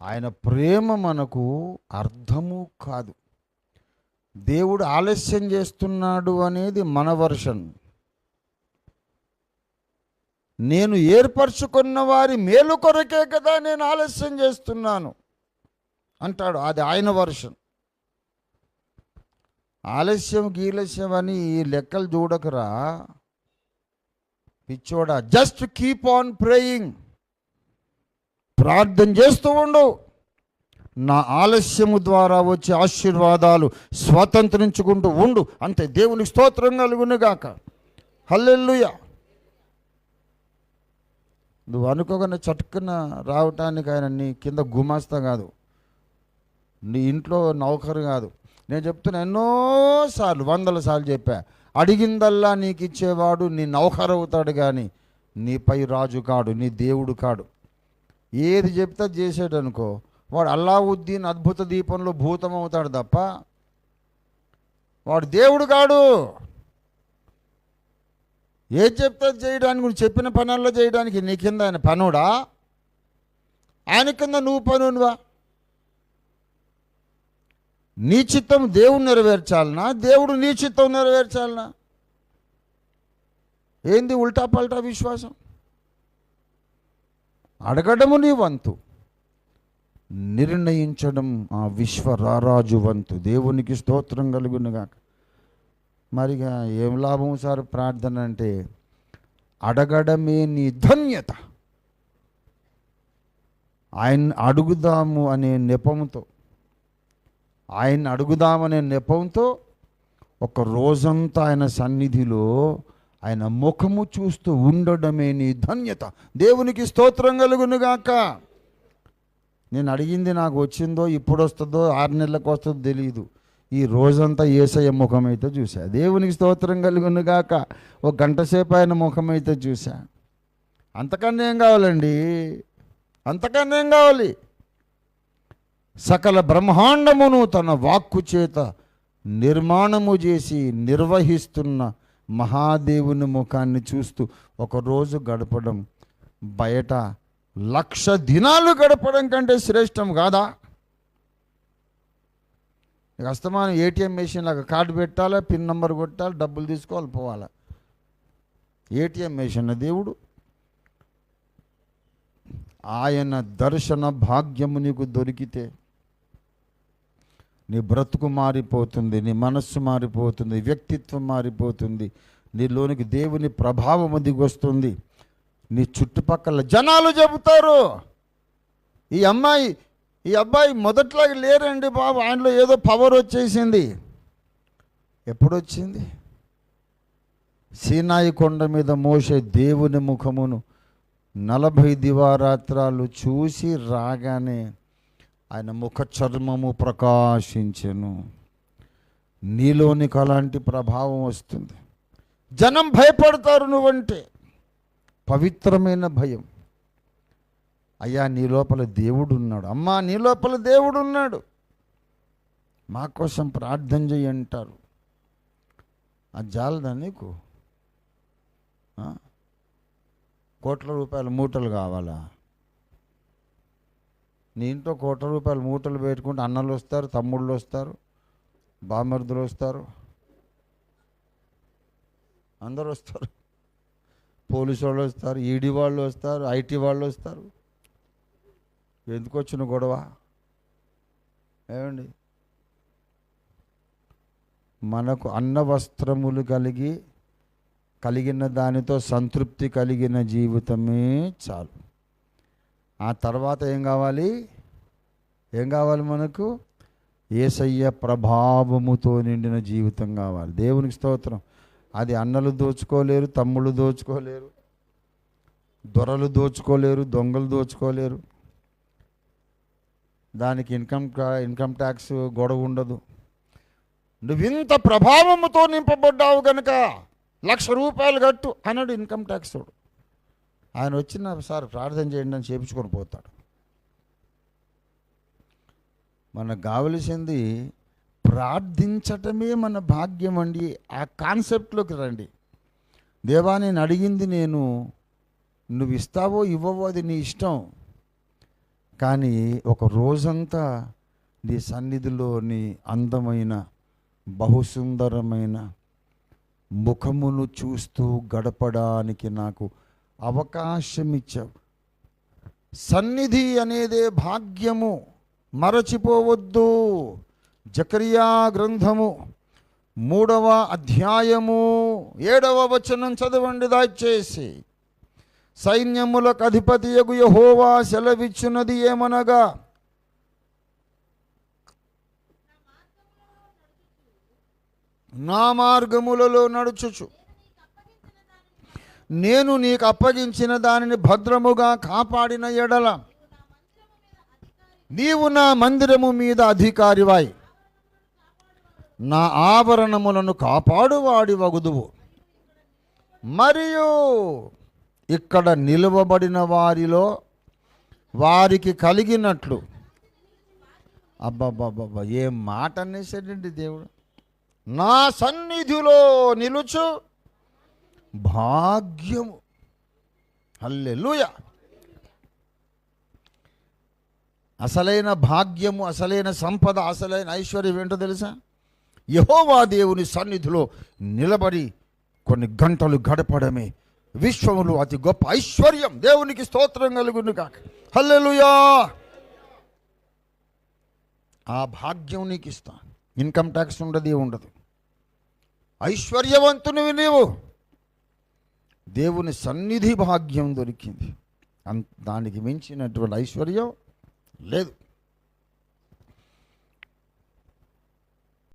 ఆయన ప్రేమ మనకు అర్థము కాదు. దేవుడు ఆలస్యం చేస్తున్నాడు అనేది మన వర్షన్. నేను ఏర్పరచుకున్న వారి మేలు కొరకే కదా నేను ఆలస్యం చేస్తున్నాను అంటాడు. అది ఆయన వర్షన్. ఆలస్యం గీలస్యం అని ఈ లెక్కలు చూడకరా పిచ్చోడా. Just keep on praying. ప్రార్థన చేస్తూ ఉండు. నా ఆలస్యము ద్వారా వచ్చే ఆశీర్వాదాలు స్వతంత్రించుకుంటూ ఉండు. అంతే. దేవునికి స్తోత్రం కలుగునుగాక. హల్లెలూయా. నువ్వు అనుకోగానే చటుక్కున రావటానికి ఆయన నీ కింద గుమాస్తా కాదు, నీ ఇంట్లో నౌకరు కాదు. నేను చెప్తున్నా, ఎన్నోసార్లు 100 సార్లు చెప్పా, అడిగిందల్లా నీకు ఇచ్చేవాడు నీ నౌకరు అవుతాడు కానీ నీపై రాజు కాడు, నీ దేవుడు కాడు. ఏది చెప్తే చేసాడు అనుకో, వాడు అల్లావుద్దీన్ అద్భుత దీపంలో భూతం అవుతాడు తప్ప వాడు దేవుడు కాడు. ఏది చెప్తే చేయడానికి, నువ్వు చెప్పిన పనుల్లో చేయడానికి నీ కింద ఆయన పనుడా? ఆయన కింద నువ్వు పనువా? నీ చిత్తం దేవుడు నెరవేర్చాలనా, దేవుడు నీ చిత్తం నెరవేర్చాలనా? ఏంది ఉల్టా పల్టా విశ్వాసం? అడగడము నీ వంతు, నిర్ణయించడం ఆ విశ్వరారాజు వంతు. దేవునికి స్తోత్రం కలుగునుగాక. మరిగా ఏం లాభం సార్ ప్రార్థన అంటే? అడగడమే నీ ధన్యత. ఆయన అడుగుదాము అనే నెపంతో, ఆయన అడుగుదామనే నెపంతో ఒక రోజంతా ఆయన సన్నిధిలో ఆయన ముఖము చూస్తూ ఉండడమే నీ ధన్యత. దేవునికి స్తోత్రం కలుగునుగాక. నేను అడిగింది నాకు వచ్చిందో, ఇప్పుడు వస్తుందో, 6 నెలలకు వస్తుందో తెలియదు. ఈ రోజంతా యేసయ్య ముఖం అయితే చూసా. దేవునికి స్తోత్రం కలుగునుగాక. ఒక గంట సేపు ఆయన ముఖం అయితే చూసా. అంతకన్నా ఏం కావాలండి? అంతకన్నా ఏం కావాలి? సకల బ్రహ్మాండమును తన వాక్కు చేత నిర్మాణము చేసి నిర్వహిస్తున్న మహాదేవుని ముఖాన్ని చూస్తూ ఒకరోజు గడపడం బయట 1,00,000 దినాలు గడపడం కంటే శ్రేష్టం కాదా? అస్తమానం ఏటీఎం మెషిన్ లాగా కార్డు పెట్టాలా, పిన్ నెంబర్ కొట్టాలి, డబ్బులు తీసుకోవాలి, పోవాలా. ఏటీఎం మెషిన్ దేవుడు. ఆయన దర్శన భాగ్యము నీకు దొరికితే నీ బ్రతుకు మారిపోతుంది, నీ మనస్సు మారిపోతుంది, వ్యక్తిత్వం మారిపోతుంది, నీలోనికి దేవుని ప్రభావం దిగొస్తుంది. నీ చుట్టుపక్కల జనాలు చెబుతారు, ఈ అబ్బాయి మొదట్లాగా లేరండి బాబు, ఆయనలో ఏదో పవర్ వచ్చేసింది. ఎప్పుడు వచ్చింది? సీనాయి కొండ మీద మోషే దేవుని ముఖమును 40 దివారాత్రాలు చూసి రాగానే ఆయన ముఖ చర్మము ప్రకాశించెను. నీలోనికి అలాంటి ప్రభావం వస్తుంది. జనం భయపడతారు నువ్వంటే. పవిత్రమైన భయం. అయ్యా నీ లోపల దేవుడు ఉన్నాడు, అమ్మా నీ లోపల దేవుడు ఉన్నాడు, మా కోసం ప్రార్థన చేయి అంటారు. అది జాలదా నీకు? కోట్ల రూపాయల మూటలు కావాలా? నీ ఇంట్లో కోట్ల రూపాయల మూటలు పెట్టుకుంటే అన్నలు వస్తారు, తమ్ముళ్ళు వస్తారు, బామర్దులు వస్తారు, అందరు వస్తారు, పోలీసు వాళ్ళు వస్తారు, ఈడీ వాళ్ళు వస్తారు, ఐటీ వాళ్ళు వస్తారు. ఎందుకు వచ్చిన గొడవ? ఏమండి, మనకు అన్న వస్త్రములు కలిగిన దానితో సంతృప్తి కలిగిన జీవితమే చాలు. ఆ తర్వాత ఏం కావాలి? మనకు యేసయ్య ప్రభావముతో నిండిన జీవితం కావాలి. దేవునికి స్తోత్రం. అది అన్నలు దోచుకోలేరు, తమ్ముళ్ళు దోచుకోలేరు, దొరలు దోచుకోలేరు, దొంగలు దోచుకోలేరు. దానికి ఇన్కమ్ ట్యాక్స్ గొడవ ఉండదు. నువ్వింత ప్రభావముతో నింపబడ్డావు కనుక 1,00,000 రూపాయలు కట్టు అన్నాడు ఇన్కమ్ ట్యాక్స్ వాడు. ఆయన వచ్చిన సార్ ప్రార్థన చేయండి అని చేపించుకొని పోతాడు. మనకు కావలసింది ప్రార్థించటమే మన భాగ్యం అండి. ఆ కాన్సెప్ట్లోకి రండి. దేవా నేను అడిగింది నువ్వు ఇస్తావో ఇవ్వవో అది నీ ఇష్టం. కానీ ఒక రోజంతా నీ సన్నిధిలో నీ అందమైన బహుసుందరమైన ముఖమును చూస్తూ గడపడానికి నాకు అవకాశం ఇచ్చావు. సన్నిధి అనేదే భాగ్యము, మరచిపోవద్దు. జకరియా గ్రంథము 3వ అధ్యాయము 7వ వచనం చదవండి దయచేసి. సైన్యములకు అధిపతియగు యెహోవా సెలవిచ్చున్నది ఏమనగా, నా మార్గములలో నడుచుచు నేను నీకు అప్పగించిన దానిని భద్రముగా కాపాడిన ఎడల నీవు నా మందిరము మీద అధికారివాయి, నా ఆభరణములను కాపాడువాడి వగుదువు. మరియు ఇక్కడ నిలువబడిన వారిలో వారికి కలిగినట్లు. అబ్బబ్బబ్బబ్బా, ఏం మాట అనేసాడండి దేవుడు. నా సన్నిధిలో నిలుచు భాగ్యము. హల్లెలూయా. అసలైన భాగ్యము, అసలైన సంపద, అసలైన ఐశ్వర్యం ఏంటో తెలుసా? యెహోవా దేవుని సన్నిధిలో నిలబడి కొన్ని గంటలు గడపడమే విశ్వములో అతి గొప్ప ఐశ్వర్యం. దేవునికి స్తోత్రం కలుగును కాక. హల్లెలూయా. ఆ భాగ్యం నీకు ఇస్తాను. ఇన్కమ్ ట్యాక్స్ ఉండదు. ఐశ్వర్యవంతునివి నీవు. దేవుని సన్నిధి భాగ్యం దొరికింది. దానికి మించినటువంటి ఐశ్వర్యం లేదు.